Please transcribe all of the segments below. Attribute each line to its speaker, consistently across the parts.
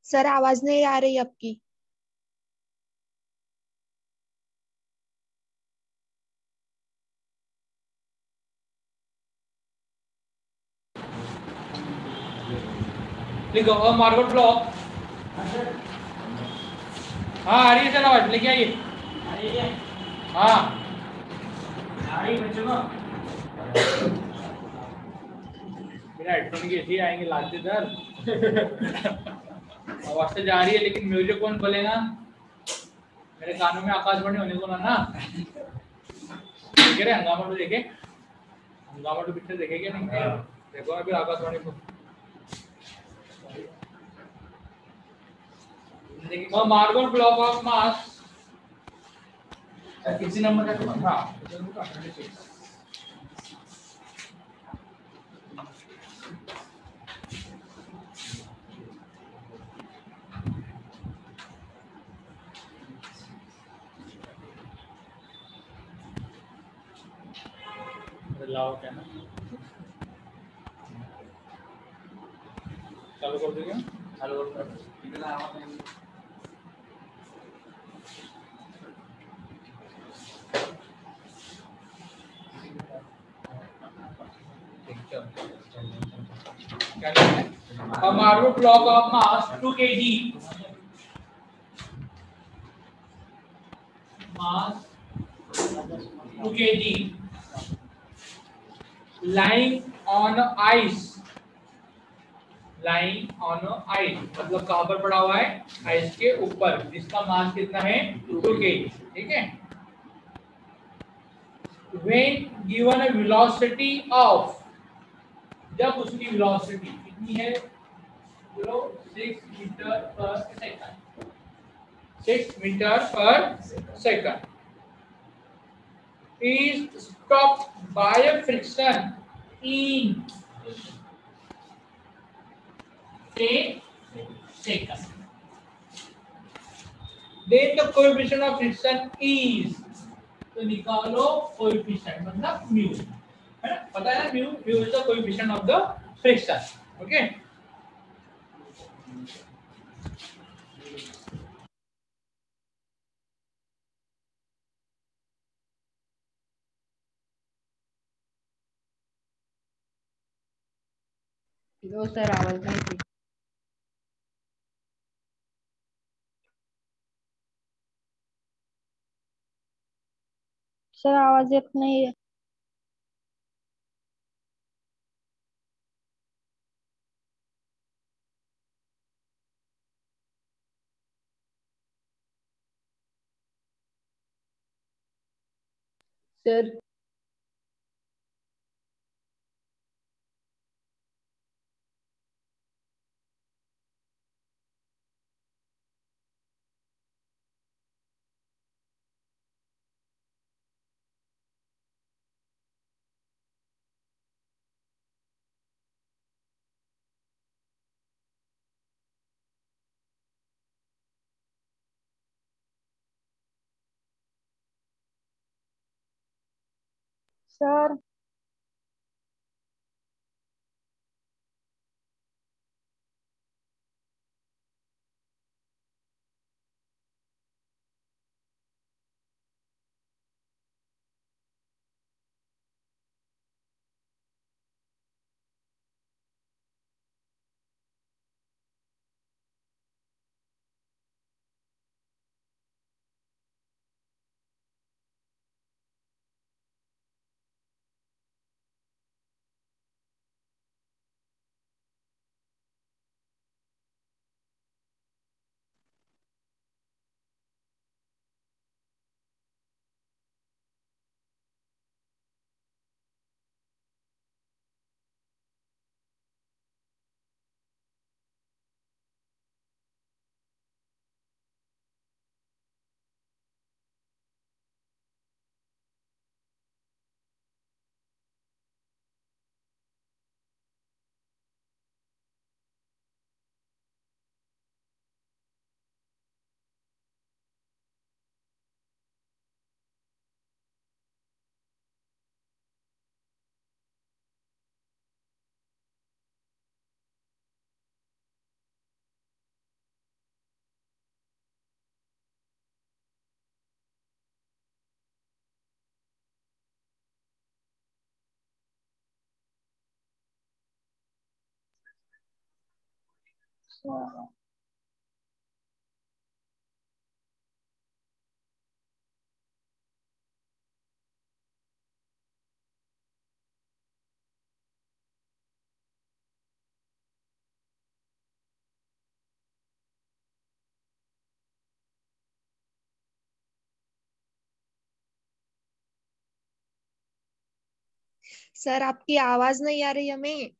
Speaker 1: Sir आवाज नहीं आ रही आपकी।
Speaker 2: लिखो मार्गोट ब्लॉक। हाँ आ रही है सर, आवाज लेके आइए। हाँ
Speaker 3: आ रही बच्चों को।
Speaker 2: मेरा हेडफोन की ऐसे ही आएंगे लाते सर। आवाज तो जा रही है लेकिन म्यूजिक कौन बोलेगा? मेरे कानों में आकाशवाणी होने को ना। देखे रे हंगामा तो देखे, हंगामा तो पिक्चर देखे क्या नहीं? देखो ना फिर आकाशवाणी को। मार्बल ब्लॉक ऑफ मास
Speaker 3: किसी नंबर का तो
Speaker 2: हाँ लाओ क्या ना चालू कर दो क्या?
Speaker 3: हेलो कितना आवाज नहीं।
Speaker 2: क्या लिखना है? A marble block of mass 2 kg, mass 2 kg, lying on ice, lying on ice मतलब कहाँ पर पड़ा हुआ है? आइस के ऊपर, जिसका मास कितना है? 2 kg, ठीक है? When given a velocity of, जब उसकी वेलोसिटी कितनी है? 6 मीटर पर सेकंड, 6 मीटर पर second is stopped by a friction in a second. Then the coefficient of friction is, तो निकालो coefficient मतलब म्यू, है ना? पता है ना, mu mu is the coefficient of the friction. Okay.
Speaker 1: Low sir आवाज नहीं थी। सर आवाज एक नहीं है। सर सर सर आपकी आवाज नहीं आ रही हमें।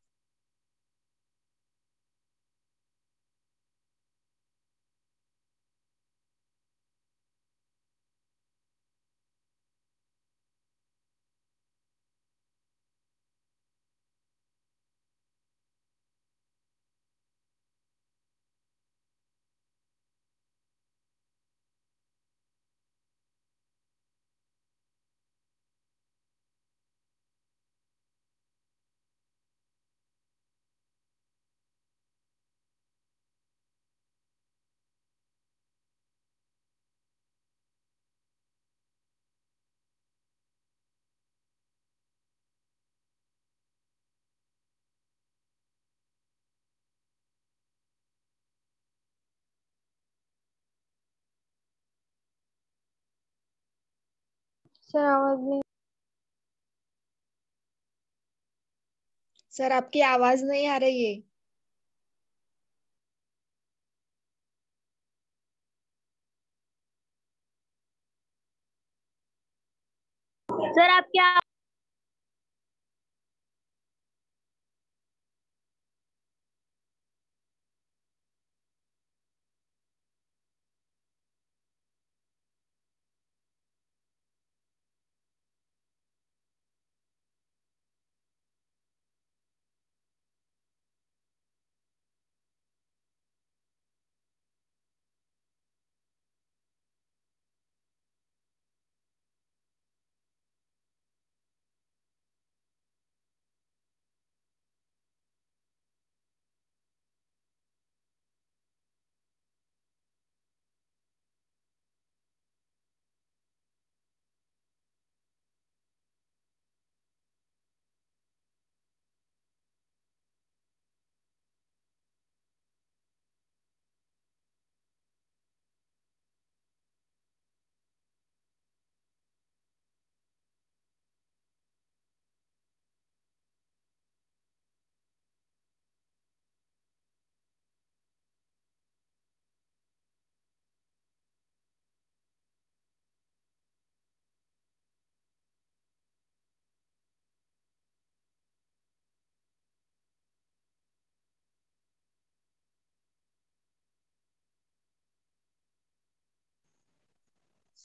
Speaker 1: सर आवाज नहीं। सर आपकी आवाज नहीं आ रही है।
Speaker 4: सर आप क्या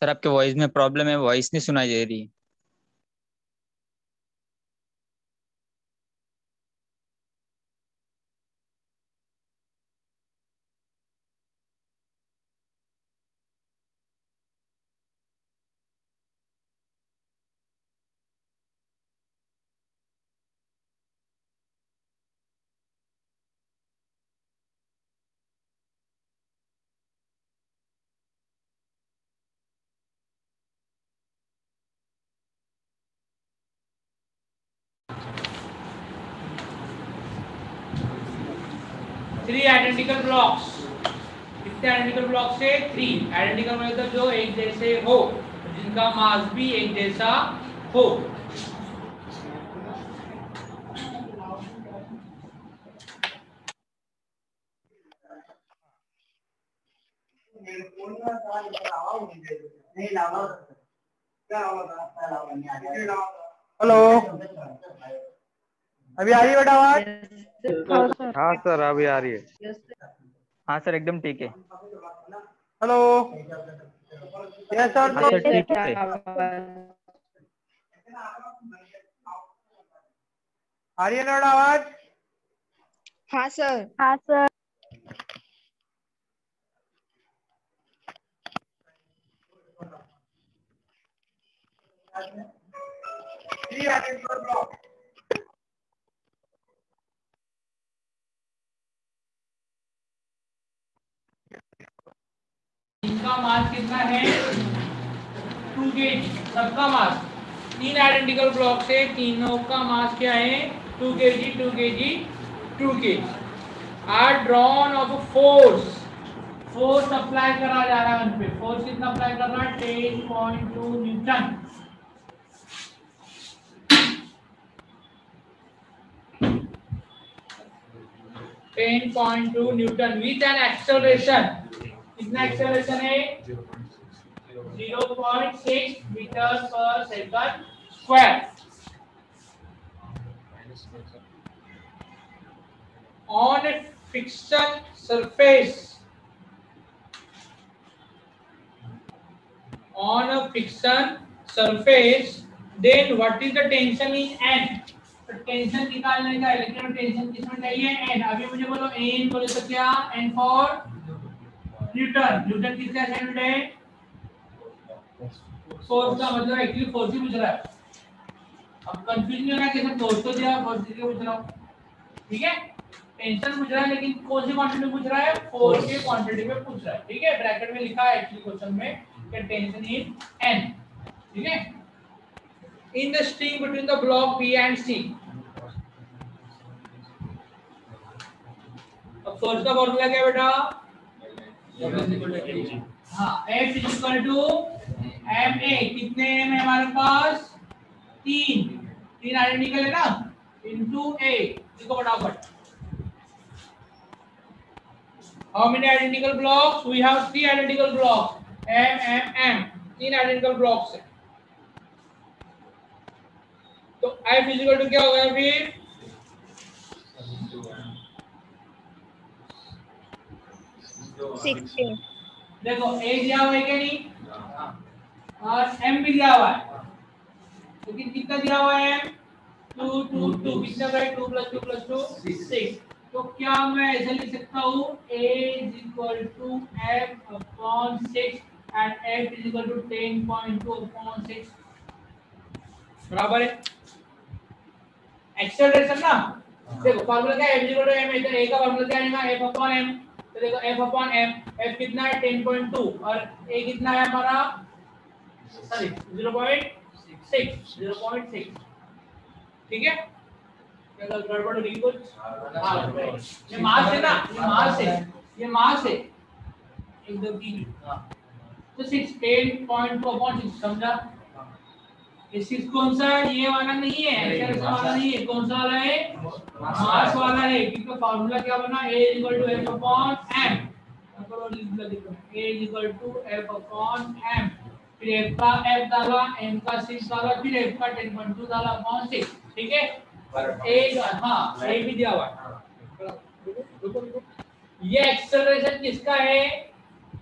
Speaker 5: सर आपके वॉइस में प्रॉब्लम है, वॉइस नहीं सुनाई दे रही।
Speaker 2: थ्री आइडेंटिकल ब्लॉक्स, कितने आइडेंटिकल ब्लॉक्स है? थ्री। आइडेंटिकल मतलब जो एक जैसे हो, जिनका मास भी एक जैसा हो।
Speaker 6: हेलो, अभी आ रही है बेटा आवाज?
Speaker 1: हाँ सर।
Speaker 6: हाँ सर, अभी आ रही है।
Speaker 5: हाँ सर, एकदम ठीक है।
Speaker 6: Hello, yes sir.
Speaker 5: हाँ सर, ठीक है।
Speaker 6: आ रही है ना बेटा आवाज?
Speaker 1: हाँ सर।
Speaker 4: हाँ सर।
Speaker 2: इनका मास कितना है? 2 kg। सबका मास, तीन आइडेंटिकल ब्लॉक से तीनों का मास क्या है? 2 kg, 2 kg, 2 kg। Are drawn of force, force apply करा जा रहा है उन पे, फोर्स कितना अप्लाई कर रहा है 10.2 Newton. Newton with an acceleration, कितना एक्सेलरेशन है 0.6 मीटर पर second square on a friction surface, on a friction surface, then what is the tension in N? तो टेंशन निकालने का इलेक्ट्रिकल टेंशन किसमें चाहिए n। अभी मुझे बोलो n बोले तो क्या n फॉर न्यूटन, न्यूटन किसका यूनिट है फोर्स का, मतलब एक्चुअली फोर्स ही पूछ रहा है। अब कंफ्यूज नहीं होना कैसे फोर्स तो दिया फोर्स के पूछ रहा हूं, ठीक है। टेंशन पूछ रहा है लेकिन कौन सी क्वांटिटी में पूछ रहा है, फोर्स की क्वांटिटी में पूछ रहा है, ठीक है। ब्रैकेट में लिखा है एक्चुअली क्वेश्चन में कि टेंशन इन n, ठीक है। In the string between the block B and C, अब फोर्स का फॉर्मूला क्या बेटा, हाँ F इक्वल टू ma, कितने m है हमारे पास, तीन आइडेंटिकल है ना, इनटू a, देखो फटाफट। How many identical blocks? We have 3 identical blocks. M. 3 identical blocks है। तो F इक्वल टू क्या होगा फिर, देखो A दिया हुआ है क्या नहीं, और M भी दिया हुआ है, लेकिन कितना दिया हुआ है 2 कितना है 2 + 2 + 2 6। तो क्या मैं ऐसे लिख सकता हूँ A = F/6 and F = 10.2/6 बराबर है एक्सेलरेशन ना। देखो फार्मूला क्या है, F = m है, तो A का फार्मूला क्या आएगा F/m। तो देखो F/m, F कितना है 10.2 और A कितना है हमारा सॉरी 0.6, ठीक है। क्या गड़बड़ हो रही कुछ, हां ये मास है ना, ये मास है एकदम की, तो 6 समझा। ये 6 कौन सा है, ये वाला नहीं है, एक्सेलरेशन वाला नहीं है, कौन सा वाला है मास वाला है। क्योंकि फार्मूला क्या बना A = F/m, A = F/m, फिर F का F डाला, M का 6 डाला, फिर F का 10.2 डाला अपॉन 6, ठीक है। A हाँ A भी दिया हुआ है। ये एक्सेलरेशन किसका है,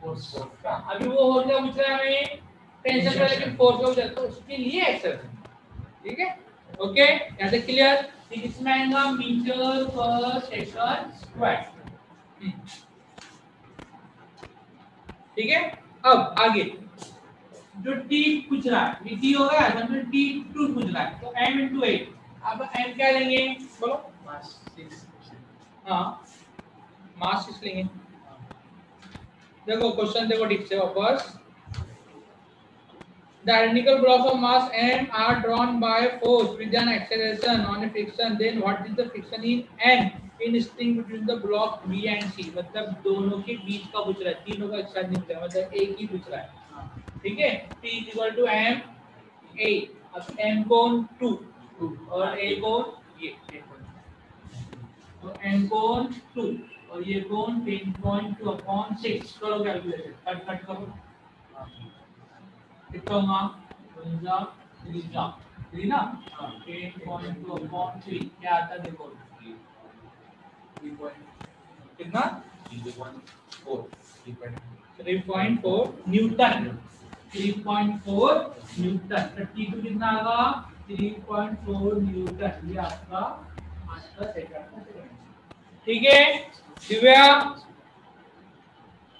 Speaker 2: अभी वो हो गया पूछ रहा है हमें टेंशन का, लेकिन फोर्स का पूछा तो उसके लिए एक्सेलरेशन, ठीक है। ओके यहां तक क्लियर। इसमें आएगा मीटर पर सेकंड स्क्वायर, ठीक है। अब आगे जो t पूछ रहा है, t हो गया, समझो t2 पूछ रहा है, तो m * 8। अब m क्या लेंगे बोलो, मास 6, हां मास 6 लेंगे। देखो क्वेश्चन देखो ठीक से वापस, the identical blocks of mass m are drawn by force with an acceleration on a friction, then what is the friction in n in string between the block B and C। मतलब दोनों के बीच का पूछ रहा है, तीनों का एक साथ नहीं पूछ रहा है, मतलब एक ही पूछ रहा है, ठीक है। T = m a, अब m कोण 2 और a कोण ये, तो m कोण 2 और ये कोण 10.2/6। करो कैलकुलेशन, कट करो कितना होगा 3 ना, 10.2/3 क्या आता है देखो, कितना 3.4 न्यूटन, 3.4 न्यूटन। तो T2 कितना आएगा 3.4 न्यूटन, ये आपका सेकंड, ठीक है। दिव्या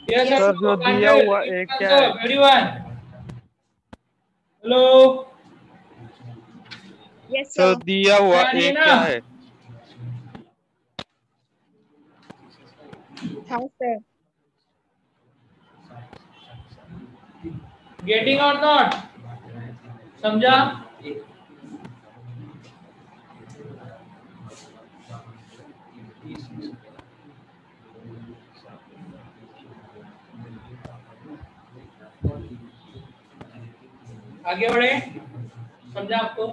Speaker 2: यस
Speaker 6: सर जो दिया हुआ एक क्या है,
Speaker 2: everyone hello
Speaker 1: yes
Speaker 6: sir
Speaker 1: sir.
Speaker 6: दिया हुआ
Speaker 2: है
Speaker 6: एक
Speaker 2: ना?
Speaker 6: क्या है,
Speaker 1: हाँ सर।
Speaker 2: गेटिंग और नॉट, समझा। आगे बढ़े, समझा आपको?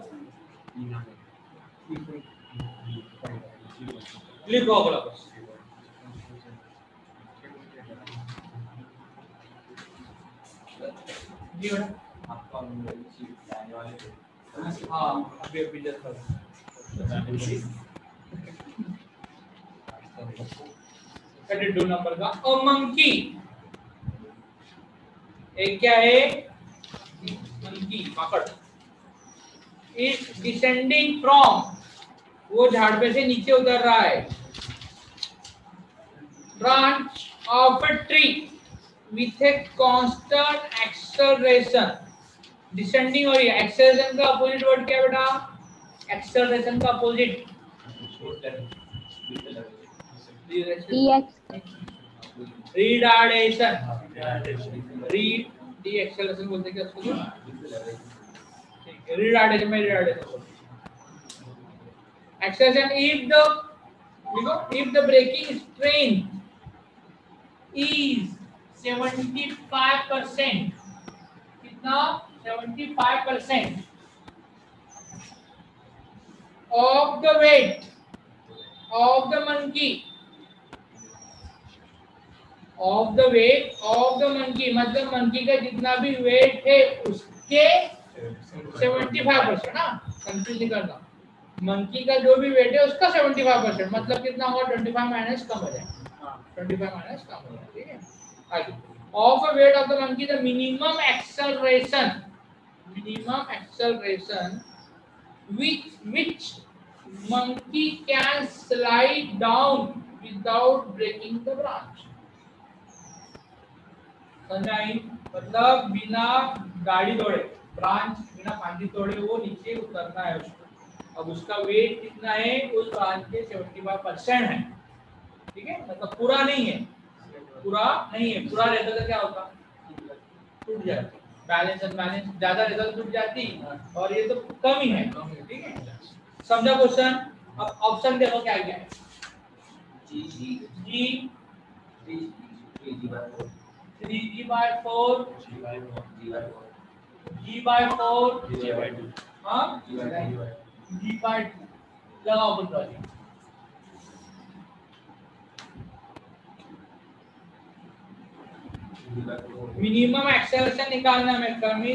Speaker 2: लिखो अगला बस। जी बेटा, हाँ अभी जस्ट 32 नंबर का अ मंकी, एक क्या है? मंकी, माकड़। इज डिसेंडिंग फ्रॉम, वो झाड़ पे से नीचे उतर रहा है, branch of a tree with a constant acceleration. Descending हो रही है, एक्सेलरेशन का अपोजिट वर्ड क्या है बेटा? एक्सेलरेशन का अपोजिट रिटार्डेशन। रीड डी एक्सेलरेशन बोलते हैं क्या उसको? ठीक है, रिटार्डेशन में रिटार्डेशन। एक्सेलरेशन इफ द, देखो, if the braking strength is 75%, कितना? 75% of the weight of the monkey, of the weight of the monkey मतलब monkey का जितना भी weight है उसके 75%, ना कंफ्यूज नहीं करना। monkey का जो भी weight है उसका 75% मतलब कितना होगा? 25 माइनस कम हो जाएगा, 25 माइनस कम हो जाएगा, ठीक है? आगे, of a weight of the monkey the minimum acceleration which monkey can slide down without breaking the branch। समझाई? मतलब बिना गाड़ी तोड़े, ब्रांच बिना फांदी तोड़े वो नीचे उतरना है उसको। अब उसका वेट कितना है? उस ब्रांच के 75% है, ठीक है? मतलब पूरा नहीं है, पूरा नहीं है। पूरा रहता तो क्या होता? टूट जाती, बैलेंस अनबैलेंस ज्यादा रहता तो टूट जाती, और ये तो कम ही है, ठीक है? समझा क्वेश्चन? अब ऑप्शन देखो क्या क्या है। जी 3g/4, g/4, हाँ g/2 लगाओ बता। मिनिमम एक्सेलरेशन निकालना है, कमी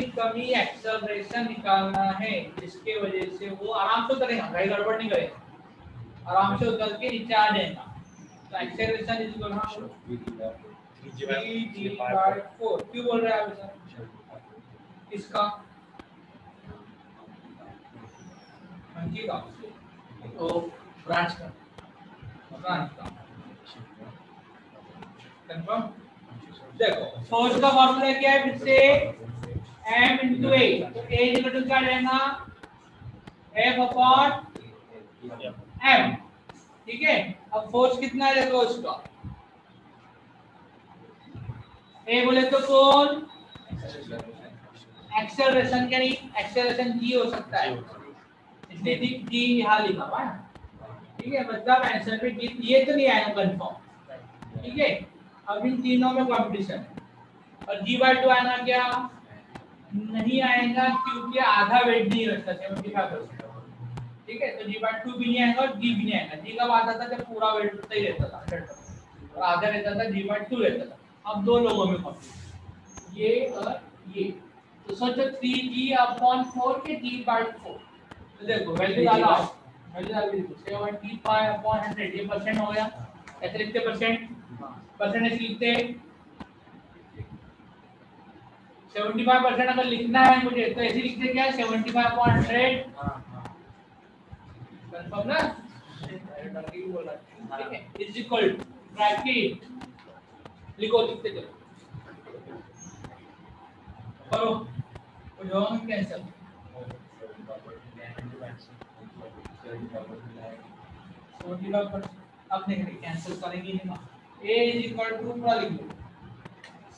Speaker 2: एक्सेलरेशन निकालना है जिसके वजह से वो आराम से उतरेगा, कहीं गड़बड़ नहीं करेगा, आराम से उतर के नीचे आ जाएगा। तो acceleration is equal to 3g/4। क्यों बोल रहे हैं आप सर? इसका मंकी का तो ब्रांच का कंफर्म। देखो फोर्स का फॉर्मूला क्या है? फिर से m into a, तो a इक्वल टू क्या रहेगा? F/m, ठीक है? अब फोर्स कितना है देखो उसका, a बोले तो कौन? एक्सेलरेशन का नहीं, एक्सेलरेशन g हो सकता है, इसलिए g यहाँ लिखा हुआ है, ठीक है? मतलब आंसर पे g ये तो नहीं आएगा कंफर्म, ठीक है? अब इन तीनों में कंपटीशन है, और g/2 आना क्या? नहीं आएगा क्योंकि आधा वेट नहीं रहता 75%, ठीक है? तो g/2 भी नहीं आएगा और g भी नहीं आएगा। g कब आता था? जब पूरा वेट उतना ही रहता था 100%, और आधा रहता था g/2 रहता था। अब दो लोगों में कंपटीशन, ये और ये, तो सोचो 3g/4 के g/4, तो देखो वैल्यू डालो, वैल्यू डाल दीजिए 75/100, ये परसेंट हो गया। ऐसे लिखते परसेंटेज लिखते 75% अगर लिखना है मुझे तो ऐसे लिखते क्या? 75/100 कंफर्म ना? ठीक है, इज इक्वल टू ब्रैकेट लिखो, लिखते चलो, करो कुछ होगा कैंसिल, अब नहीं कैंसिल करेंगे नहीं ना। a इज इक्वल टू पूरा लिख लो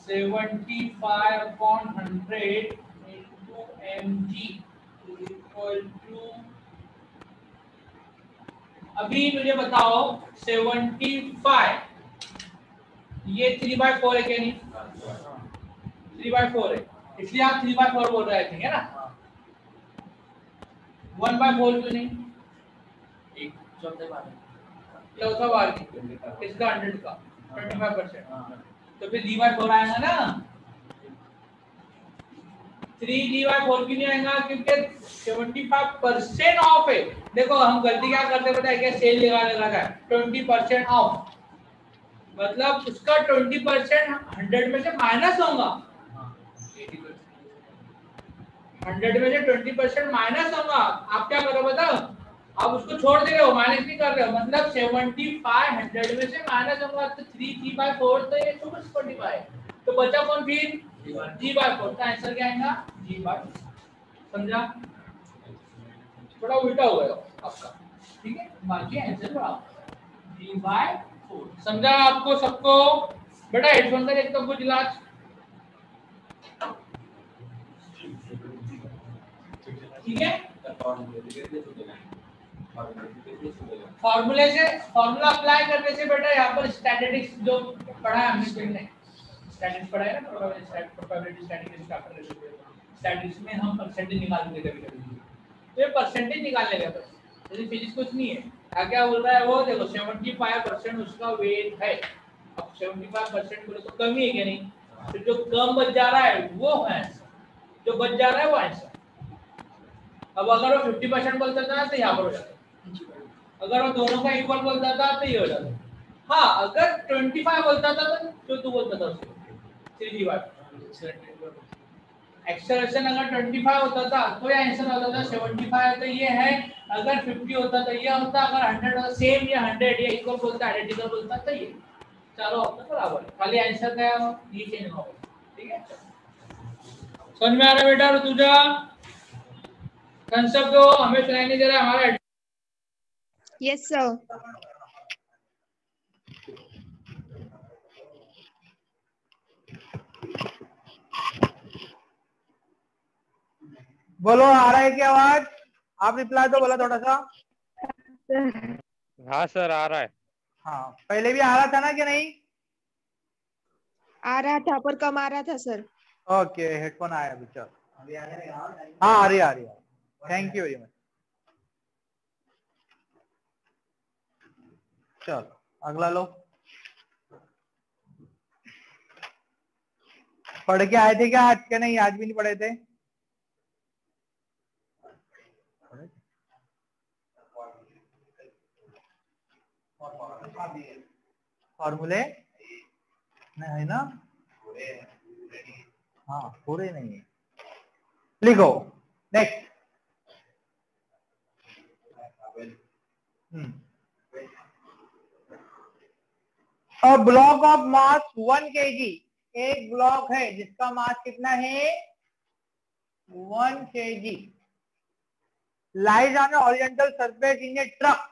Speaker 2: 75/100 into mg इक्वल टू, अभी मुझे बताओ 75 ये 3/4 है क्या? नहीं 3/4 है, इसलिए आप 3/4 बोल रहे थे, है ना? 1/4 क्यों नहीं?
Speaker 3: एक चौथे बार
Speaker 2: चौथा बार किसका 100 का 25%, तो फिर d/4 आएगा ना। 3d/4 क्यों नहीं आएगा? क्योंकि 75% ऑफ है। देखो हम गलती क्या करते पता है क्या? सेल लगा है 20% ऑफ, मतलब उसका 20% 100 में से माइनस होगा। 100 में से 20% माइनस होगा। आप क्या करो बताओ? आप उसको छोड़ दे रहे हो, माइनस नहीं कर रहे हो, मतलब 75 100 में से माइनस होगा, तो 3g/4 तो ये 2/45, तो बचा कौन फिर? g/4। का आंसर क्या आएगा? g/4। समझा? थोड़ा उल्टा हो गया आपका, ठीक है, बाकी आंसर बराबर g/4। समझा आपको सबको? बेटा हेडफोन का एक तो कुछ इलाज ठीक है। फॉर्मूले से फॉर्मूला अप्लाई करने से बेटा यहाँ पर स्टैटिस्टिक्स जो पढ़ा है हमने, तुमने स्टैटिस्टिक्स पढ़ा है ना, प्रोबेबिलिटी स्टैटिस्टिक्स स्टैटिस्टिक्स में हम परसेंटेज निकालते थे कभी-कभी, तो ये परसेंटेज निकालने का बस, जैसे फिजिक्स कुछ नहीं है। क्या बोल रहा है वो? देखो 75% उसका वेट है। अब 75% बोले तो कम ही है क्या? नहीं, तो जो कम बच जा रहा है वो है आंसर, जो बच जा रहा है वो आंसर। अब अगर वो 50% बोलता था तो यहाँ पर हो जाता, अगर वो दोनों का इक्वल बोलता था तो ये हो जाता। हाँ, अगर 25 बोलता था तो तू बोलता था उसको 3g/4। एक्सेलरेशन अगर 25 होता था तो ये आंसर होता था 75 तो ये है, अगर 50 होता तो ये होता, अगर 100 होता सेम, ये 100 ये इक्वल बोलता, आइडेंटिकल बोलता तो ये चारों ऑप्शन बराबर है, खाली आंसर क्या है ये चेंज होगा। ठीक है, समझ में आ रहा है बेटा? तुझा कंसेप्ट तो हमें सुनाई नहीं दे रहा हमारा।
Speaker 1: Yes sir.
Speaker 7: बोलो, आ रहा है क्या आवाज? आप रिप्लाई तो बोला थोड़ा सा।
Speaker 6: हाँ सर आ रहा है।
Speaker 7: हाँ, पहले भी आ रहा था ना कि नहीं?
Speaker 1: आ रहा था पर कम आ रहा था सर।
Speaker 7: ओके, हेडफोन आया अभी। चलो, हाँ आ रही है। Thank you very much. चलो अगला लो। पढ़ के आए थे क्या आज के? नहीं, आज भी नहीं पढ़े थे। फॉर्मूले नहीं है ना? हाँ, पूरे नहीं है। लिखो next. A block of mass 1 kg, एक ब्लॉक है जिसका मास कितना है? 1 kg, lies on horizontal surface in A truck.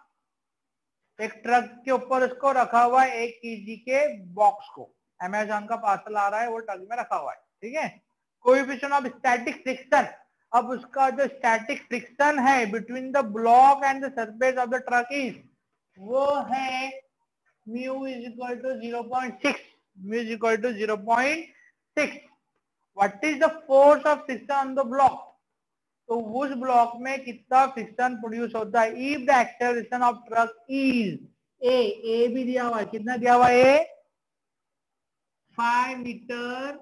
Speaker 7: एक ट्रक के ऊपर उसको रखा हुआ है 1 kg के बॉक्स को। अमेजॉन का पार्सल आ रहा है, वो ट्रक में रखा हुआ है, ठीक है। कोएफिशिएंट ऑफ स्टैटिक फ्रिक्शन, अब उसका जो स्टैटिक फ्रिक्शन है between the block and the surface of the truck is, वो है mu is equal to 0.6, mu is equal to 0.6. What is the force of friction on the block? तो उस block में कितना फ्रिक्शन प्रोड्यूस होता है? If the acceleration of truck is a भी दिया हुआ है, कितना दिया हुआ है? 5 मीटर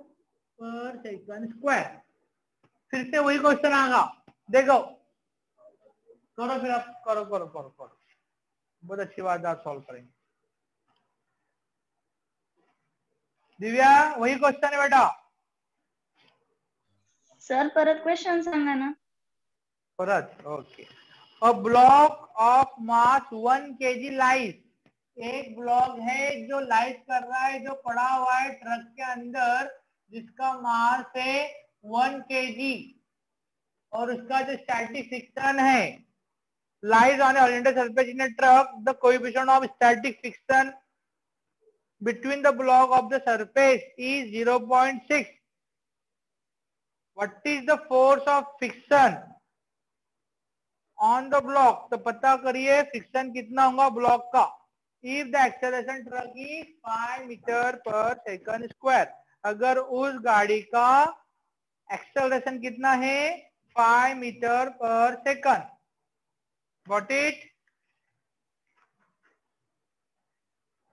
Speaker 7: पर सेकंड स्क्वायर। फिर से वही क्वेश्चन आएगा, देखो करो, फिर आप करो करो करो करो, बहुत अच्छी बात आप सॉल्व करेंगे। दिव्या, वही क्वेश्चन है बेटा।
Speaker 4: सर परत क्वेश्चन सांगा ना.
Speaker 7: परत, okay. A block of mass 1 kg lies, एक ब्लॉक है जो लाइज कर रहा है, जो पड़ा हुआ है ट्रक के अंदर, जिसका मास है 1 kg, और उसका जो स्टैटिक फ्रिक्शन है, lies on horizontal surface in a truck, the coefficient of static friction between the block of the surface is 0.6. What is the force of friction on the block? तो पता करिए friction कितना होगा block का। If the acceleration truck is 5 metre पर second square, अगर उस गाड़ी का एक्सेलरेशन कितना है 5 मीटर पर सेकंड। Got it?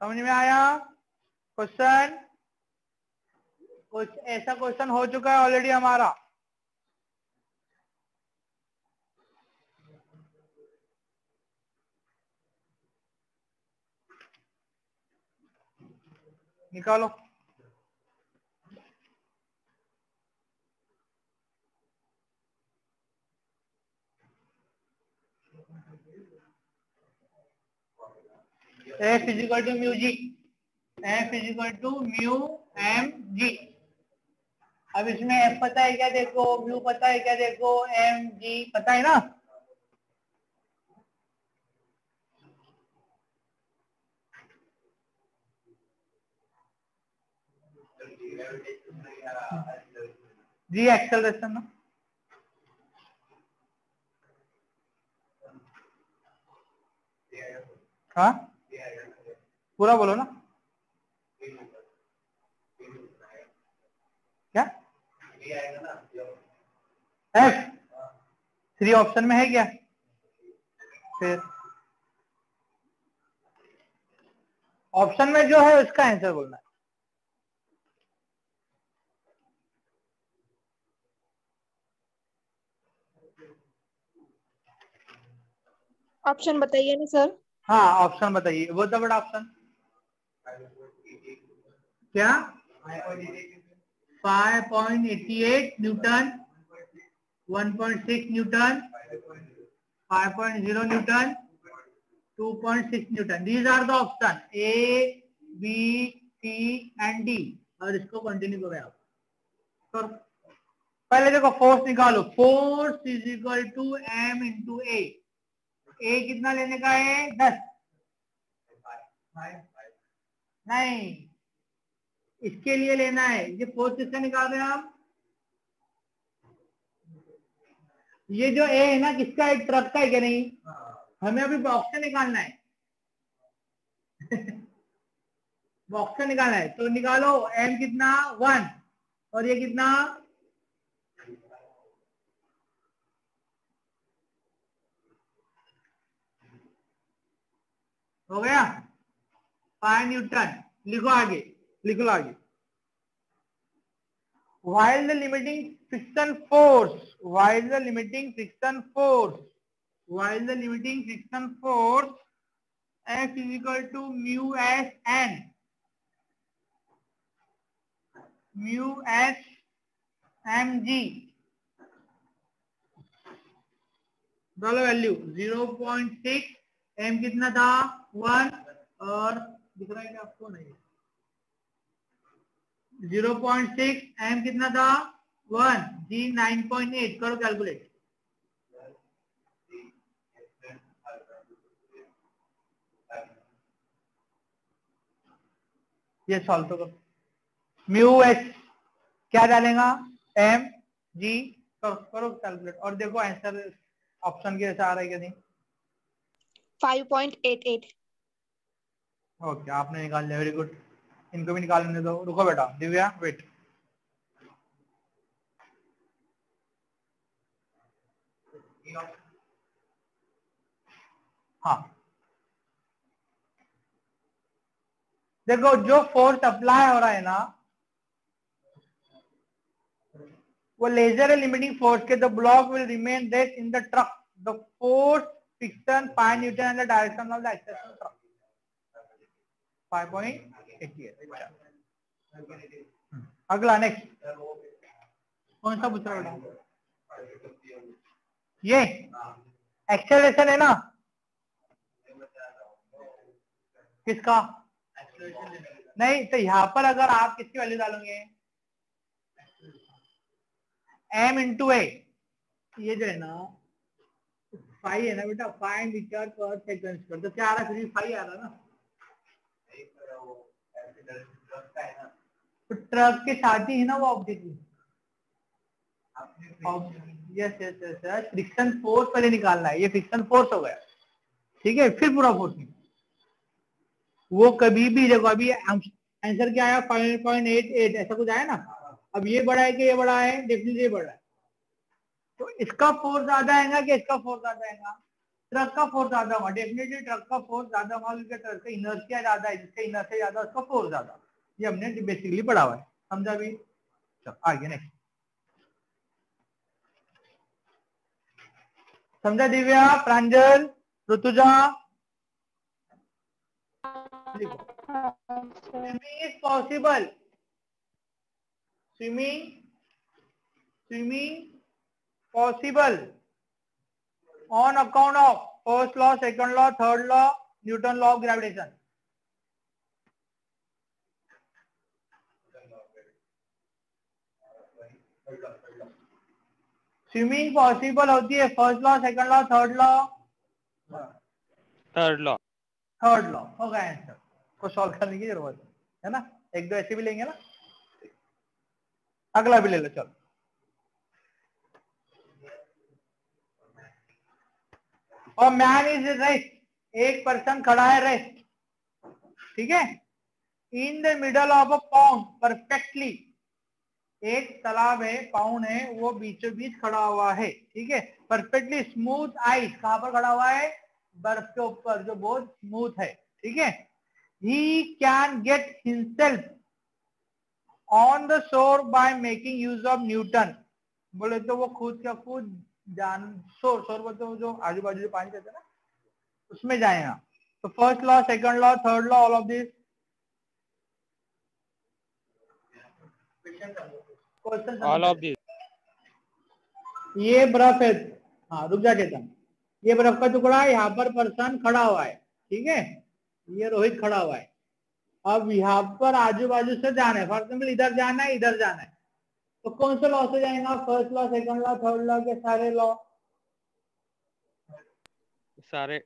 Speaker 7: समझ में आया? क्वेश्चन कुछ ऐसा क्वेश्चन हो चुका है ऑलरेडी हमारा। निकालो। F is equal to mu g, F is equal to mu m g. अब इसमें F पता है क्या देखो, म्यू पता है क्या देखो, एम जी पता है ना। जी एक्सेलरेशन ना, हाँ पूरा बोलो ना। क्या F 3 ऑप्शन में है क्या? फिर ऑप्शन में जो है उसका आंसर बोलना है।
Speaker 1: ऑप्शन बताइए ना सर।
Speaker 7: हाँ ऑप्शन बताइए, वो तो बड़ा ऑप्शन क्या 5.88 newton, 1.6 newton, 5.0 newton, 2.6 newton. These are the option A B C and D. और इसको कंटिन्यू करें आप। तो पहले देखो फोर्स निकालो। Force is equal to M into A. A कितना लेने का है 10? नहीं, इसके लिए लेना है। ये फोर्स किसका निकाल रहे हैं हम? ये जो ए है ना किसका है? ट्रक का है क्या? नहीं, हमें अभी बॉक्स से निकालना है। बॉक्स से निकालना है तो निकालो। एम कितना 1 और ये कितना हो गया 5 न्यूटन। लिखो आगे, लिखो आगे। While the limiting friction force, while the limiting friction force, while the limiting friction force, F is equal to mu s n, mu s mg। डालो वैल्यू 0.6, m कितना था 1 और दिख रहा है क्या आपको? नहीं, 0.6, m कितना था 1, g 9.8। करो कैलकुलेट। ये सॉल्व तो करो। म्यू एच क्या डालेगा एम जी। करो कैलकुलेट और देखो आंसर ऑप्शन के जैसा आ रहा है क्या नहीं।
Speaker 1: 5.88।
Speaker 7: ओके आपने निकाल लिया, वेरी गुड। इनको भी निकालने दो। रुको बेटा दिव्या, वेट। हाँ देखो जो फोर्स अप्लाई हो रहा है ना वो लेजर लिमिटिंग फोर्स के। The block will remain there in the truck. The force friction 5 newton in the direction of the acceleration truck 5.88। अगला नेक्स्ट कौन सा पूछ रहा है? ये एक्सेलरेशन है ना किसका? नहीं तो यहाँ पर अगर आप किसकी वैल्यू डालोगे m इंटू ए, ये जो है ना 5 है ना बेटा, 5 मीटर पर सेकंड। तो क्या आ रहा है? 5 आ रहा ना। तो ट्रक के साथ ही है ना वो object. Yes yes yes, friction force पहले निकालना है। ये फ्रिक्शन फोर्स हो गया, ठीक है, फिर पूरा फोर्स निकाल। वो कभी भी देखो, अभी आंसर क्या आया 5.88 ऐसा कुछ आया ना, अब ये बड़ा है कि ये बड़ा है? डेफिनेटली ये बड़ा है। तो इसका फोर्स ज्यादा आएगा कि इसका फोर्स ज्यादा आएगा? ट्रक का फोर्स ज्यादा होगा, डेफिनेटली ट्रक का फोर्स ज्यादा होगा क्योंकि ट्रक का इनर्शिया ज्यादा है, जिसका इनर्शिया ज्यादा उसका फोर्स ज्यादा। ये हमने बेसिकली पढ़ा हुआ है, समझा भी? चलो आगे नेक्स्ट। समझा दिव्या, प्रांजल, Rutuja? Swimming is possible. Swimming possible on account of first law, second law, third law, Newton law of gravitation. Swimming possible होती है first law, second law, third law?
Speaker 6: Third law.
Speaker 7: Third law होगा answer, को solve करने की जरूरत है ना? एक दो ऐसे भी लेंगे ना, अगला भी ले लो। चलो और मैन इज रेस्ट, एक पर्सन खड़ा है रेस्ट, ठीक है, in the middle of a pond perfectly, एक तालाब है, पाउंड है, वो बीचों बीच खड़ा हुआ है, ठीक है, परफेक्टली स्मूथ आइस, कहां पर खड़ा हुआ है? बर्फ के ऊपर जो बहुत स्मूथ है, ठीक है। He can get himself on the shore by making use of Newton, बोले तो वो खुद का खुद जान, शोर बोलते वो जो आजू बाजू जो पानी रहता है ना, उसमें जाएगा। तो first law, second law, third law, all of this question.
Speaker 6: All of this.
Speaker 7: ये बर्फ है, हाँ रुक जा चेतन, ये बर्फ का टुकड़ा है, यहाँ पर पर्सन खड़ा हुआ है, ठीक है, ये रोहित खड़ा हुआ है। अब यहाँ पर आजू बाजू से जाना है, फॉर एग्जाम्पल इधर जाना है, इधर जाना है, तो कौन से लॉ से जाएगा? First law, second law, third law के सारे लॉ?
Speaker 6: सारे।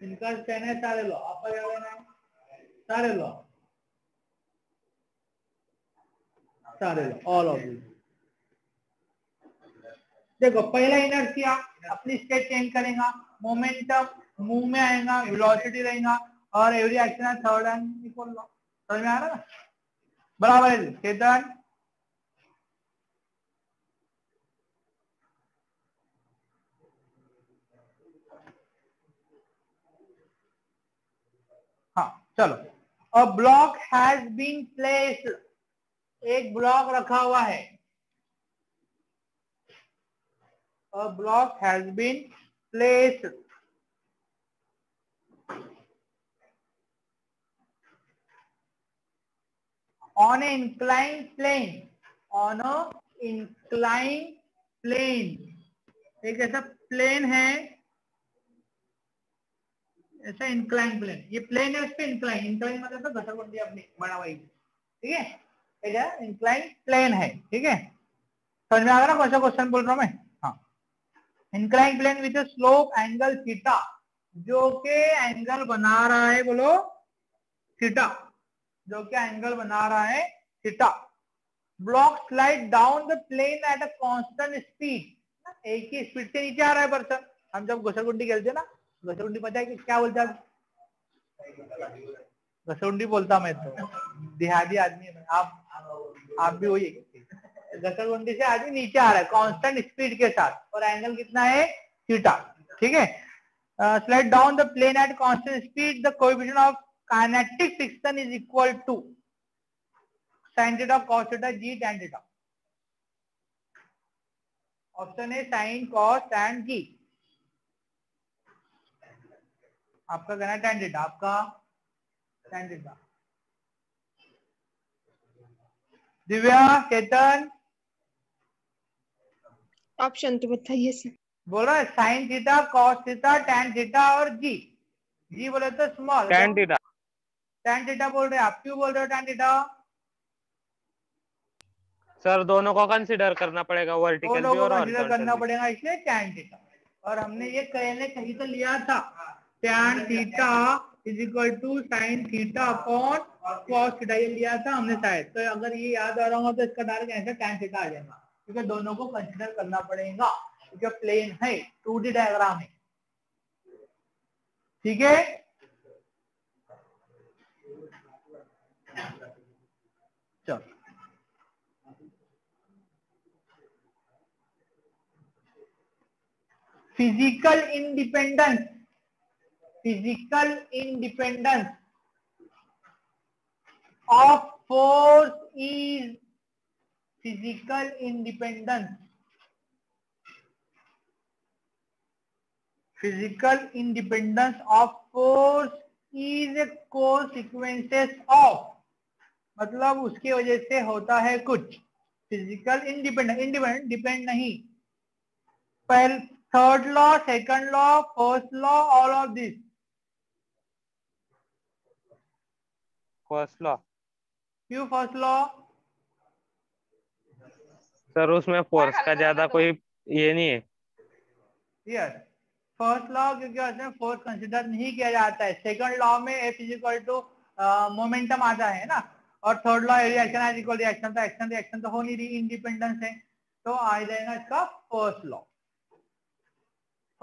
Speaker 7: इनका कहना है सारे लॉ, आपका क्या कहना है? सारे लॉ, सारे लॉ, ऑल ऑफ दिस। देखो पहला इनर्शिया अपनी स्टेट चेंज करेगा, मोमेंटम मूव में आएगा, वेलोसिटी रहेगा, और एवरी एक्शन है थर्ड एंड इक्वल लॉ। समझ में आ रहा है? बराबर है चेतन? हाँ चलो। A block has been placed, एक ब्लॉक रखा हुआ है, a block has been placed on an inclined plane, on a inclined plane, एक ऐसा प्लेन है, ऐसा इंक्लाइन प्लेन, ये प्लेन है, उस पे इंक्लाइन, इंक्लाइन मतलब तो घसरपट्टी अपनी बना हुआ, ठीक है, एक इंक्लाइन प्लेन है, ठीक है। समझ में आ रहा ना कौन सा क्वेश्चन बोल रहा हूं मैं? हाँ, incline plane with slope angle theta, जो के एंगल बना रहा है, बोलो थीटा, जो कि एंगल बना रहा है theta. Block slide down the plane at a constant speed, एक ही स्पीड से नीचे आ रहा है पर्सन। हम जब घसरगुंडी खेलते हैं ना, घसरगुंडी पता है कि क्या बोलता है? घसरगुंडी बोलता मैं तो, देहाती आदमी है, आप भी वही। घसरगुंडी से आदमी नीचे आ रहा है कांस्टेंट स्पीड के साथ, और एंगल कितना है? थीटा, ठीक है। Slide down the plane at constant speed, the coefficient of kinetic friction is equal to sin theta, cos theta, g tan theta। Option है साइन, कॉस, tan, g। आपका कहना है tan theta, आपका tan theta। Divya, चेतन?
Speaker 1: Option तो बताइए sir.
Speaker 7: बोल रहा है sine theta, cos theta, tan theta और g। g बोले तो small,
Speaker 6: tan theta.
Speaker 7: tan theta बोल रहे हैं आप, क्यों बोल रहे हो tan थीटा?
Speaker 6: सर दोनों को कंसीडर करना पड़ेगा, वर्टिकल
Speaker 7: दोनों
Speaker 6: भी
Speaker 7: को
Speaker 6: और
Speaker 7: कंसीडर
Speaker 6: हॉरिजॉन्टल
Speaker 7: करना
Speaker 6: भी।
Speaker 7: पड़ेगा, इसलिए tan थीटा। और हमने ये कहने कहीं तो लिया था, tan theta is equal to sine theta upon cos theta, ये लिया था हमने शायद। तो अगर ये याद आ रहा होगा तो इसका डायरेक्ट आंसर tan थीटा आ जाएगा, क्योंकि दोनों को कंसीडर करना पड़ेगा, क्योंकि प्लेन है, 2D डायग्राम है, ठीक है। चलो physical independence of force is physical independence of force is a consequences of, मतलब उसकी वजह से होता है कुछ. फिजिकल इंडिपेंडेंट डिपेंड नहीं. Third law, second law, first law, all of this.
Speaker 6: First law.
Speaker 7: क्यों फर्स्ट लॉ?
Speaker 6: सर उसमें फोर्स का ज्यादा कोई ये नहीं है.
Speaker 7: यस, फर्स्ट लॉ क्योंकि उसमें फोर्स कंसिडर नहीं किया जाता है. सेकंड लॉ में F is equal to momentum आता है ना, और third law reaction is equal reaction. तो एक्शन रिएक्शन तो हो नहीं रही, इंडिपेंडेंस है, तो आ जाएगा इसका फर्स्ट लॉ.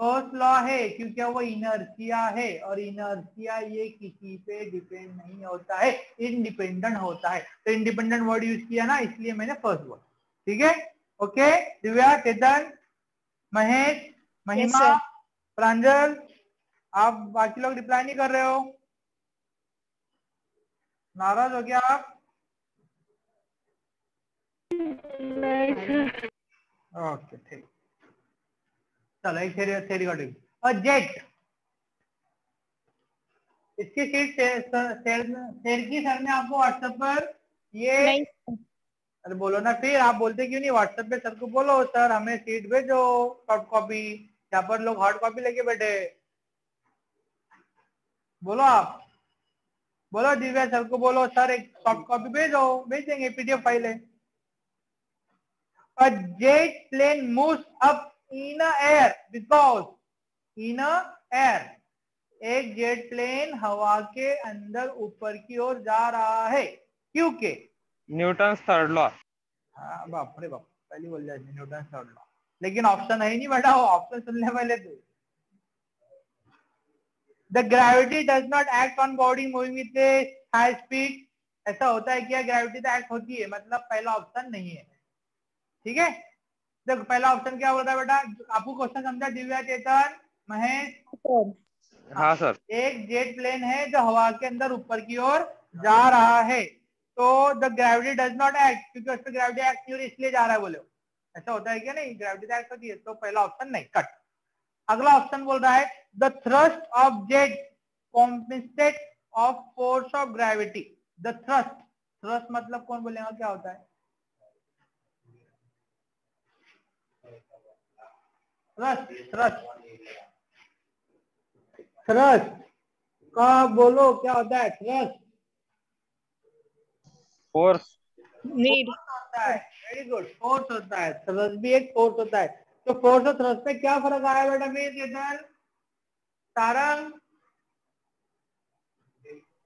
Speaker 7: फर्स्ट लॉ है क्योंकि वो इनर्शिया है, और इनर्शिया ये किसी पे डिपेंड नहीं होता है, इंडिपेंडेंट होता है. तो इंडिपेंडेंट वर्ड यूज किया ना, इसलिए मैंने फर्स्ट वर्ड. ठीक है, ओके. दिव्या, चेतन, महेश, महिमा,
Speaker 1: sir.
Speaker 7: प्रांजल, आप बाकी लोग रिप्लाई नहीं कर रहे हो, नाराज हो गया आप? ओके ठीक. चलो एक थ्योरी का डिग्री. और जेट, इसकी सीट शेर की सर ने आपको व्हाट्सएप पर ये
Speaker 1: नहीं
Speaker 7: अरे बोलो ना फिर, आप बोलते क्यों नहीं? व्हाट्सएप पे सर को बोलो सर हमें सीट भेजो सॉफ्ट कॉपी. यहाँ पर लोग हार्ड कॉपी लेके बैठे. बोलो आप, बोलो दिव्या सर को बोलो सर एक सॉफ्ट कॉपी भेजो, भेज देंगे, पीडीएफ फाइल है. A jet plane moves up in air because in air, एक जेट प्लेन हवा के अंदर ऊपर की ओर जा रहा है क्योंकि
Speaker 6: न्यूटन थर्ड लॉ.
Speaker 7: हाँ बाप रे बाप, पहले बोल जाए न्यूटन थर्ड लॉ, लेकिन ऑप्शन है ही नहीं बेटा, वो ऑप्शन सुनने वाले थे. The gravity does not act on body moving with a high speed. ऐसा होता है क्या? ग्रेविटी तो एक्ट होती है, मतलब पहला ऑप्शन नहीं है. ठीक है, देखो पहला ऑप्शन क्या बोलता है बेटा? आपको क्वेश्चन समझा दिव्या, चेतन, महेश?
Speaker 6: हाँ सर.
Speaker 7: एक जेट प्लेन है जो हवा के अंदर ऊपर की ओर जा रहा है, तो the gravity does not act, क्योंकि उस पर ग्रेविटी एक्ट नहीं हो रही इसलिए जा रहा है. बोलो ऐसा होता है क्या? नहीं, ग्रेविटी एक्ट होती है. तो पहला ऑप्शन नहीं, कट. अगला ऑप्शन बोल रहा है the thrust of jet compensate of force of gravity. The thrust, thrust मतलब कौन बोलेगा क्या होता है? थ्रस्ट, थ्रस्ट, थ्रस्ट का बोलो क्या होता है? Thrust
Speaker 6: force.
Speaker 1: नीड
Speaker 7: होता है. वेरी गुड, फोर्स होता है. थ्रस्ट भी एक फोर्स होता है. तो फोर्स और थ्रस्ट में क्या फर्क आया बेटा? फिर किधर तारंग?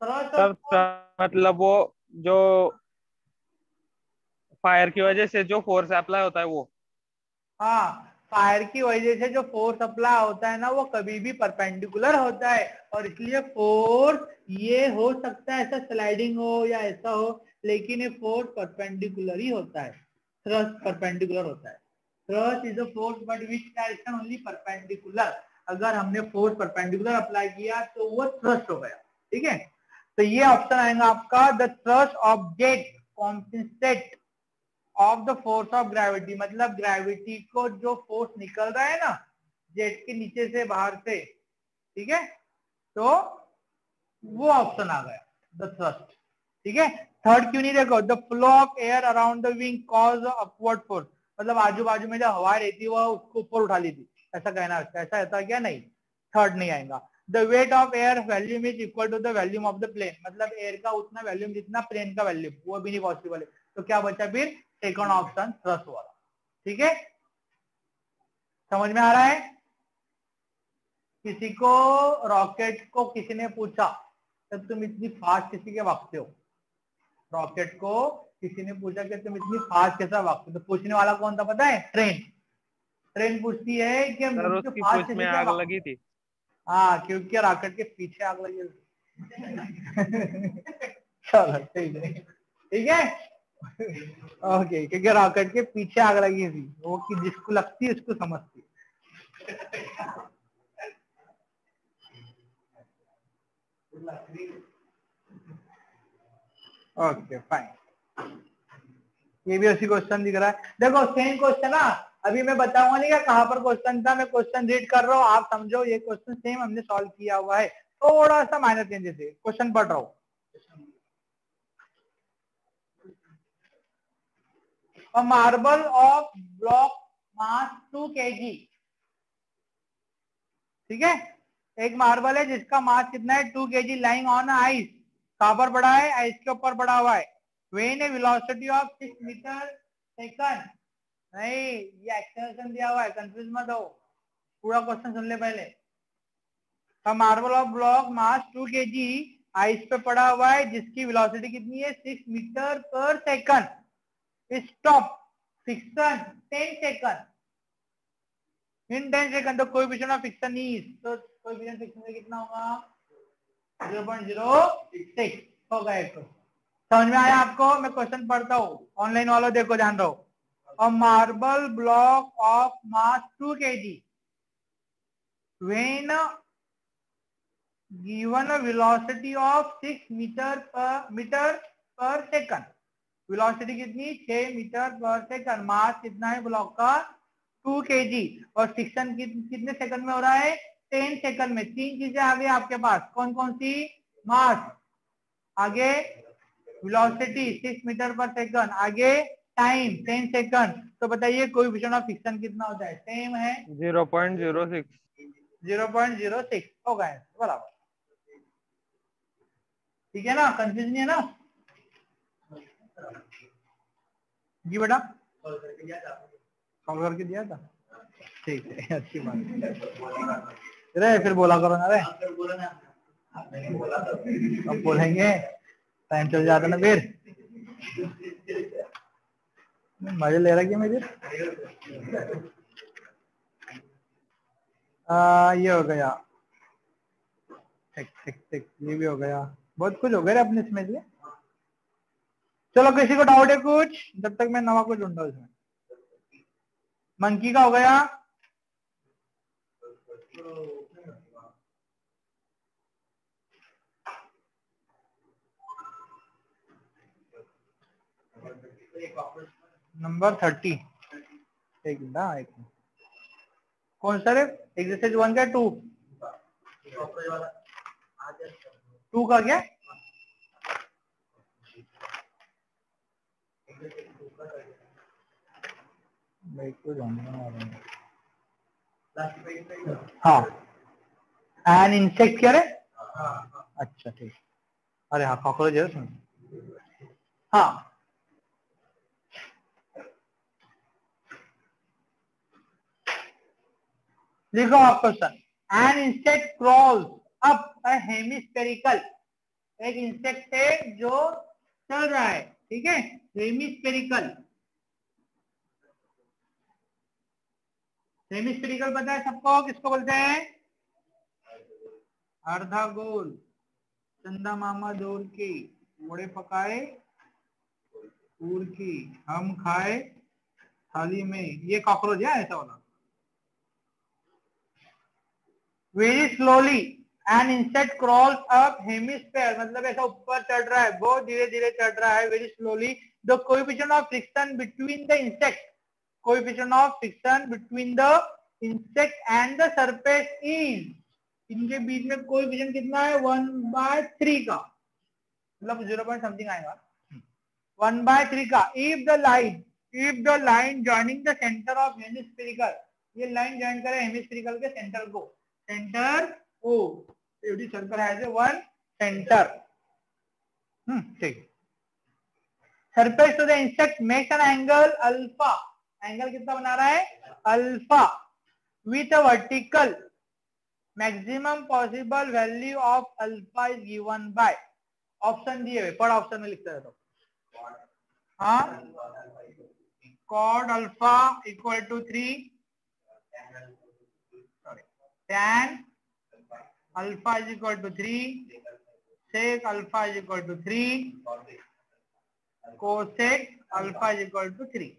Speaker 7: थ्रस्ट और
Speaker 6: सर मतलब वो जो फायर की वजह से जो फोर्स अप्लाई होता है वो.
Speaker 7: हाँ, फायर की वजह से जो फोर्स अप्लाई होता है ना, वो कभी भी परपेंडिकुलर होता है, और इसलिए फोर्स ये हो सकता है ऐसा स्लाइडिंग हो या ऐसा हो, लेकिन ये फोर्स परपेंडिकुलर ही होता है. थ्रस्ट परपेंडिकुलर होता है. Thrust is a force but which direction only perpendicular. अगर हमने फोर्स परपेंडिकुलर अप्लाई किया तो वो थ्रस्ट हो गया. ठीक है, तो ये ऑप्शन आएगा आपका the thrust of jet compensate of the force of gravity. मतलब ग्रेविटी को जो फोर्स निकल रहा है ना जेट के नीचे से बाहर से, ठीक है, तो वो ऑप्शन आ गया द थ्रस्ट. ठीक है, थर्ड क्यों नहीं? देखो the flow of air around the wing cause upward force. मतलब आजू बाजू में जो हवा रहती है वो उसको ऊपर उठा ली थी, ऐसा कहना. ऐसा होता क्या? नहीं, थर्ड नहीं आएगा. The weight of air volume is equal to the volume of the plane. मतलब एयर का उतना वॉल्यूम जितना प्लेन का वॉल्यूम, वो भी नहीं पॉसिबल है. तो क्या बचा फिर? सेकंड ऑप्शन, थ्रस्ट वाला. ठीक है, समझ में आ रहा है? किसी को रॉकेट को किसी ने पूछा तो तुम इतनी फास्ट किसी के भागते हो? रॉकेट को किसी ने पूछा कि तुम इतनी फास्ट कैसा भागते हो? तो पूछने वाला कौन था पता है? ट्रेन. ट्रेन पूछती है कि
Speaker 6: सर उसकी पूछ में आग लगी थी.
Speaker 7: हाँ, क्योंकि रॉकेट के पीछे आग लगी. चलो ठीक है, ठीक है, ओके. क्योंकि रॉकेट के पीछे आग लगी थी, वो कि जिसको लगती है उसको समझती है. ओके फाइन, ये भी उसी क्वेश्चन दिख रहा है। देखो सेम क्वेश्चन ना, अभी मैं बताऊंगा नहीं क्या कहाँ पर क्वेश्चन था, मैं क्वेश्चन रीड कर रहा हूँ, आप समझो ये क्वेश्चन सेम हमने सॉल्व किया हुआ है, थोड़ा सा माइनर चेंजेस है, क्वेश्चन पढ़ रहा हूँ। A marble of block mass 2 kg, ठीक है, एक मार्बल है जिसका मास कितना है 2 kg, लाइंग ऑन आइस, कहां पर पड़ा है, आइस के ऊपर पड़ा हुआ है, when a velocity of 6 metre second, नहीं ये एक्सेलरेशन दिया हुआ है, कंफ्यूज मत हो, पूरा क्वेश्चन सुन ले पहले। A marble of block mass 2 kg ice पे पड़ा हुआ है जिसकी वेलोसिटी कितनी है 6 मीटर पर सेकंड, स्टॉप फिक्शन 10 सेकंड, इन 10 सेकंड तो कोएफिशिएंट ऑफ फिक्शन इज, तो कोएफिशिएंट फिक्शन में कितना होगा 0.06 होगा। एक समझ में आया आपको? मैं क्वेश्चन पढ़ता हूँ, ऑनलाइन वालों देखो ध्यान दो। A marble block of mass 2 kg when given a velocity of 6 metre पर सेकंड, वेलोसिटी कितनी 6 मीटर पर सेकंड, मास कितना है ब्लॉक का 2 kg, और फ्रिक्शन कितने सेकंड में हो रहा है 10 सेकंड में। तीन चीजें आ गई आपके पास, कौन कौन सी, मास, आगे वेलोसिटी 6 मीटर पर सेकंड, आगे टाइम 10 सेकंड, तो बताइए कोएफिशिएंट ऑफ फ्रिक्शन कितना होता है, सेम है
Speaker 6: 0.06।
Speaker 7: 0.06 होगा बराबर, ठीक है ना, कंफ्यूज नहीं है ना जी बेटा, सॉल्व करके दिया था, ठीक है, अच्छी बात है, फिर बोला करो ना रे, अब बोलेंगे टाइम चल जाता ना फिर, मजे ले रहा क्या मुझे, ये हो गया, ठीक ये भी हो गया, बहुत कुछ हो गया अपने इसमें से। चलो किसी को डाउट है कुछ, जब तक मैं नवा कुछ ढूंढा उसमें। मंकी का हो गया, नंबर 30, एक मिनट, कौन सा रे, एक्सरसाइज 1 का 2 का क्या, हाँ एन इंसेक्ट क्या रे, अच्छा ठीक, अरे हाँ कॉकरोच है उसमें, हाँ देखो आप question, an insect crawls up a hemispherical, एक इंसेक्ट है जो चल रहा है, ठीक है, हेमिस्फेरिकल, हेमिस्फेरिकल पता है सबको, किसको बोलते हैं, अर्धा गोल, चंदा मामा जोर की, मोड़े पकाए पूर की, हम खाए थाली में, ये कॉकरोच है ऐसा वाला। Very slowly an insect crawls up hemisphere, मतलब ऐसा ऊपर चढ़ रहा है, बहुत धीरे धीरे चढ़ रहा है, very slowly, the coefficient of friction between the insect, coefficient of friction between the insect and the surface is, इनके बीच में कोएफिशिएंट कितना है 1/3 का, मतलब 0 समथिंग आएगा 1/3 का, if the line joining the centre of hemispherical, ये लाइन जॉइन करे हेमिस्फेरिकल के सेंटर को, centre O every circle has one centre, ठीक, surface to the insect makes an angle alpha, angle कितना बना रहा है alpha, with a vertical maximum possible value of alpha is given by, option दिए हुए, पढ़ ऑप्शन में लिखता है तो, हाँ cos alpha equal to 3, tan alpha is equal to 3, sec alpha is equal to 3, cosec alpha is equal to 3।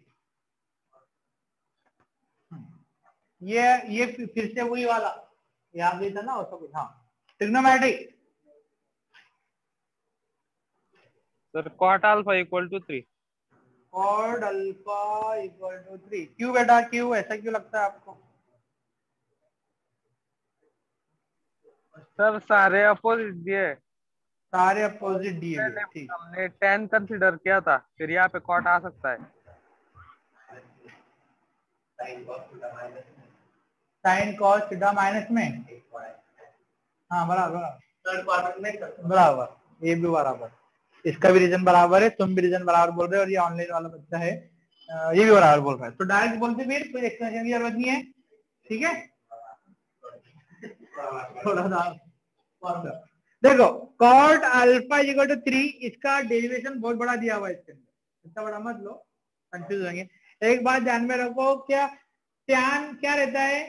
Speaker 7: ये फिर से वही वाला यहाँ भी था ना उसका कुछ। हाँ, trigonometric.
Speaker 6: Sir cot alpha equal to 3।
Speaker 7: Cot alpha equal to 3। क्यों बेटा, क्यों ऐसा क्यों लगता है आपको?
Speaker 6: सर सारे अपोजिट दिए,
Speaker 7: सारे अपोजिट दिए हुए। ठीक,
Speaker 6: हमने tan कंसीडर किया था, फिर यहाँ पे cot आ सकता है।
Speaker 7: साइन कॉस थीटा माइनस में, हाँ बराबर बराबर, ये भी बराबर, इसका भी रीजन बराबर है, तुम भी रीजन बराबर बोल रहे हो, और ये ऑनलाइन वाला बच्चा है ये भी बराबर बोल रहा है। तो डायरेक्ट बोलते फिर कोई एक्सप्लेनेशन की जरूरत नहीं है। ठीक है, थोड़ा सा देखो, कॉट अल्फा इक्वल टू 3, इसका डेरिवेशन बहुत बड़ा दिया हुआ है इसके अंदर, इतना बड़ा मत लो, कंफ्यूज होंगे। एक बात ध्यान में रखो, क्या टैन क्या रहता है,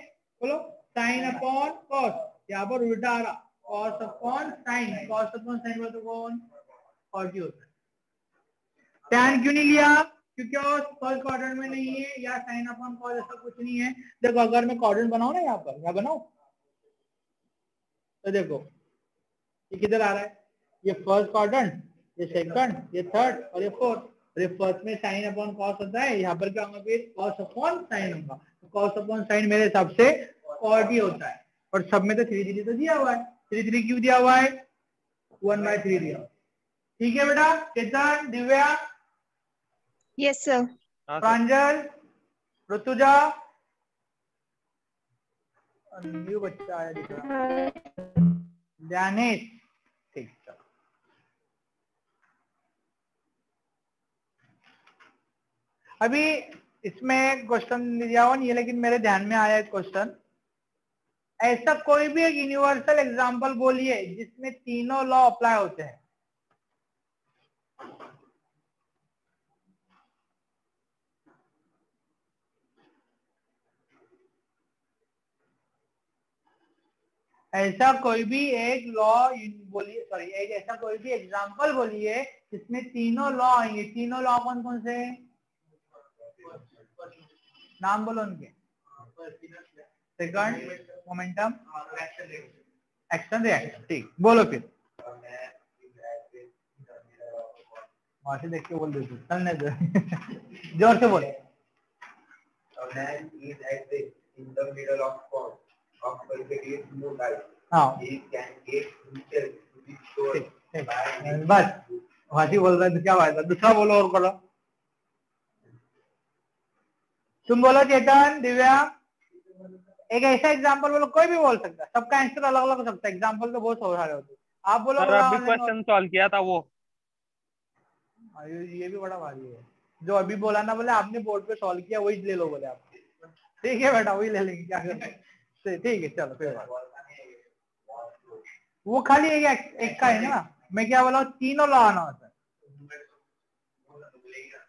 Speaker 7: बोलो, साइन अपॉन कॉस, यहाँ पर उल्टा आ रहा, cos upon sine, cos upon sine बोलो तो कौन, कॉस ही होता है। टैन क्यों नहीं लिया, क्योंकि फर्स्ट क्वाड्रेंट में नहीं है, या साइन अपॉन कॉस ऐसा कुछ नहीं है। देखो अगर मैं क्वाड्रेंट बनाऊं ना, यहाँ पर मैं बनाऊं तो देखो ये किधर आ रहा है, ये फर्स्ट क्वाड्रेंट, ये सेकंड, ये थर्ड और ये फोर्थ। ये फर्स्ट में साइन अपॉन कॉस होता है, यहाँ पर क्या होगा फिर कॉस अपॉन साइन होगा, तो कॉस अपॉन साइन मेरे हिसाब से कॉट ही होता है। और सब में तो 3 तो दिया हुआ है, 3 क्यों दिया हुआ है, 1/3 दिया। ठीक है बेटा, केतन, दिव्या,
Speaker 1: यस सर।
Speaker 7: प्रांजल, ऋतुजा, न्यू बच्चा आया दिख रहा, ज्ञानेश। ठीक, चलो अभी इसमें क्वेश्चन दिया हुआ नहीं है, लेकिन मेरे ध्यान में आया एक क्वेश्चन। ऐसा कोई भी एक यूनिवर्सल एग्जांपल बोलिए जिसमें तीनों लॉ अप्लाई होते हैं। ऐसा कोई भी एक लॉ बोलिए, सॉरी, एक ऐसा कोई भी एग्जांपल बोलिए जिसमें तीनों लॉ आएंगे। तीनों लॉ कौन कौन से, नाम बोलो उनके। Second, momentum, action, reaction. ठीक, बोलो फिर, वहां से देख के बोल देते, चलने दो जोर से बोलो। In the middle of pond of perpetuate blue light. हाँ, he can get himself to be sure. बस वहां बोल रहा है तो क्या बात है, दूसरा बोलो और करो। तुम बोलो चेतन, दिव्या, एक ऐसा एग्जांपल बोलो, कोई भी बोल सकता है, सबका आंसर अलग अलग हो सकता है, एग्जांपल तो बहुत सारे होते हैं। आप बोलो।
Speaker 6: सर अभी क्वेश्चन सॉल्व किया था वो,
Speaker 7: ये भी बड़ा भारी है, जो अभी बोला ना, बोले आपने बोर्ड पे सॉल्व किया वही ले लो, बोले आप। ठीक है बेटा, वही ले लेंगे, क्या करें। ठीक है, चलो फिर वो खाली एक का है ना, मैं क्या बोला, तीनों लॉ आना होता है।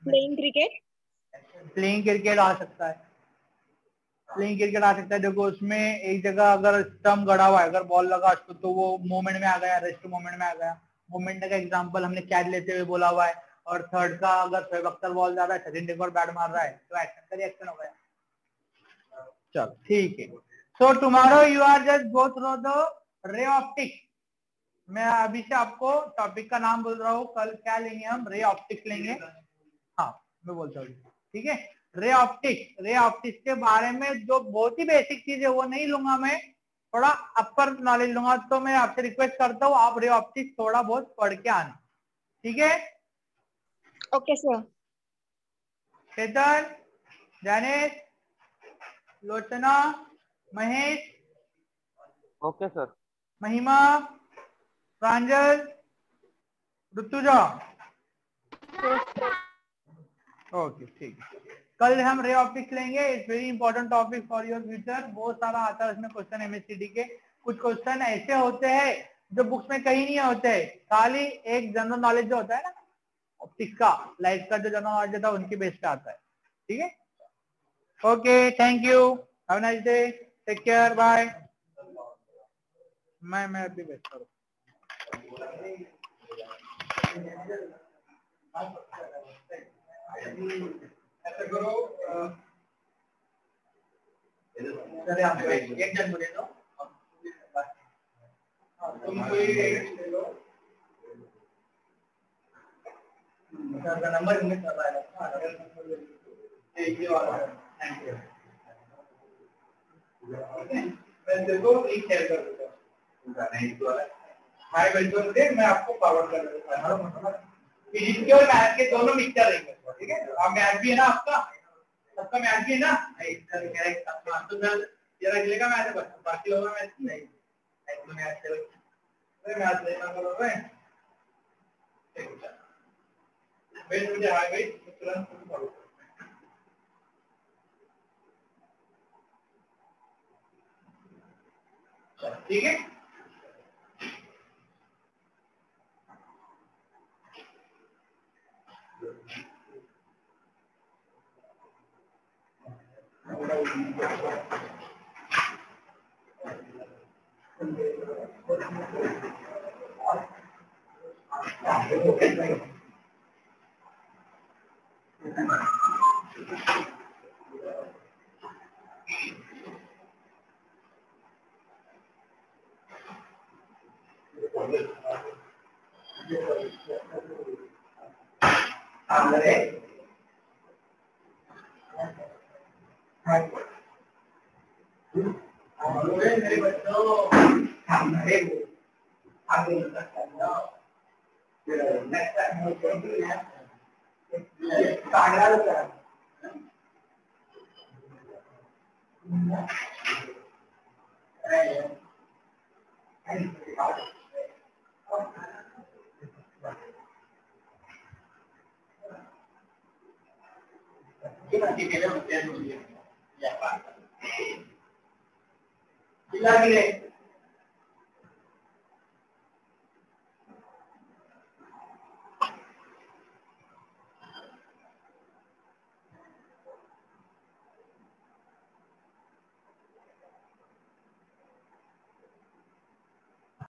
Speaker 1: प्लेइंग क्रिकेट,
Speaker 7: प्लेइंग क्रिकेट आ सकता है, प्लेइंग क्रिकेट आ सकता है। देखो उसमें एक जगह अगर स्टंप गड़ा हुआ है, अगर बॉल लगा उसको, तो वो मूवमेंट में आ गया, रेस्ट मूवमेंट में आ गया। मूवमेंट का एग्जांपल हमने कैच लेते हुए बोला हुआ है। और थर्ड का, अगर शोएब अख्तर बॉल जा रहा है, सचिन तेंदुलकर बैट मार रहा है, तो एक्शन का रिएक्शन हो गया। चलो ठीक है, so tomorrow you are just go through the ray optics. मैं अभी से आपको टॉपिक का नाम बोल रहा हूँ, कल क्या लेंगे हम, रे ऑप्टिक्स लेंगे। हाँ मैं बोलता हूँ, ठीक है। रे ऑप्टिक्स, रे ऑप्टिक्स के बारे में जो बहुत ही बेसिक चीज है वो नहीं लूंगा मैं, थोड़ा अपर नॉलेज लूंगा। तो मैं आपसे रिक्वेस्ट करता हूँ आप रे ऑप्टिक्स थोड़ा बहुत पढ़ के आना, ठीक है।
Speaker 1: Okay sir.
Speaker 7: Chetan, Gyanesh, Lochana, Mahesh,
Speaker 6: okay sir.
Speaker 7: Mahima, Pranjal, Rutuja, okay ठीक है। कल हम रे ऑप्टिक्स लेंगे, it's very important topic for your future. बहुत सारा आता है इसमें क्वेश्चन एमएससीडी के। कुछ क्वेश्चन ऐसे होते हैं जो बुक्स में कहीं नहीं होते, खाली एक जनरल नॉलेज जो होता है ना ऑप्टिक्स का, लाइट का जो जनरल नॉलेज होता है उनकी बेस पे आता है, ठीक है। Okay, thank you, have a nice day, take care, bye. मैं अभी बेस्ट करूँ। ऐसा करो चले आप एक जन बोले तो तुम कोई ले लो का नंबर मिस कर रहा है एक ही वाला थैंक यू मैं देखो एक शेयर कर देता हूं नहीं तो हाई वेलकम दे मैं आपको फॉरवर्ड कर देता हूं हमारा मतलब फिजिक्स और मैथ के दोनों मिक्सचर रहेंगे ठीक है आप मैथ भी है ना आपका सबका मैथ भी है ना नहीं करेक्ट आपका तो मैं ये रख लेगा मैथ बस बाकी होगा मैथ नहीं तो मैथ चलो मैथ लेना करोगे ठीक है वेट मुझे हाई वेट तुरंत फॉलो ठीक है मेरे बच्चों Gila gile.